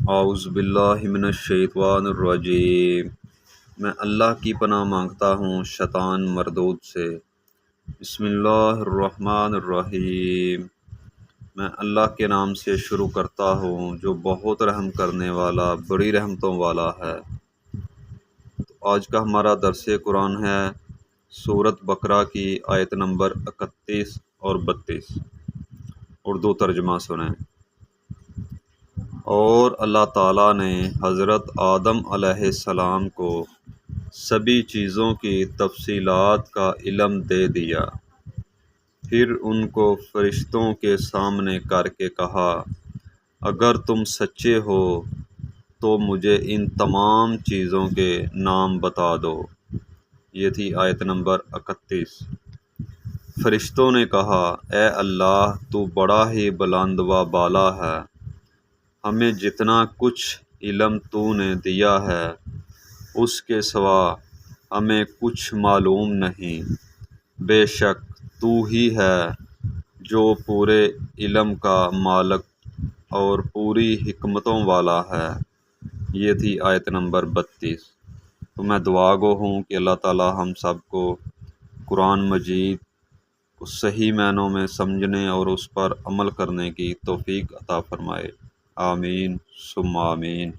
اعوذ باللہ من الشیطان الرجیم۔ میں اللہ کی پناہ مانگتا ہوں شیطان مردود سے۔ بسم اللہ الرحمن الرحیم۔ میں اللہ کے نام سے شروع کرتا ہوں جو بہت رحم کرنے والا بڑی رحمتوں والا ہے۔ تو آج کا ہمارا درس قرآن ہے سورۃ بقرہ کی آیت نمبر 31 اور 32۔ اردو ترجمہ سنیں۔ اور اللہ تعالیٰ نے حضرت آدم علیہ السلام کو سبھی چیزوں کی تفصیلات کا علم دے دیا۔ پھر ان کو فرشتوں کے سامنے کر کے کہا، اگر تم سچے ہو تو مجھے ان تمام چیزوں کے نام بتا دو۔ یہ تھی آیت نمبر 31۔ فرشتوں نے کہا، اے اللہ تو بڑا ہی بلند و بالا ہے، ہمیں جتنا کچھ علم تو نے دیا ہے اس کے سوا ہمیں کچھ معلوم نہیں۔ بے شک تو ہی ہے جو پورے علم کا مالک اور پوری حکمتوں والا ہے۔ یہ تھی آیت نمبر 32۔ تو میں دعا گو ہوں کہ اللہ تعالی ہم سب کو قرآن مجید کو صحیح معنوں میں سمجھنے اور اس پر عمل کرنے کی توفیق عطا فرمائے۔ آمین ثم آمین۔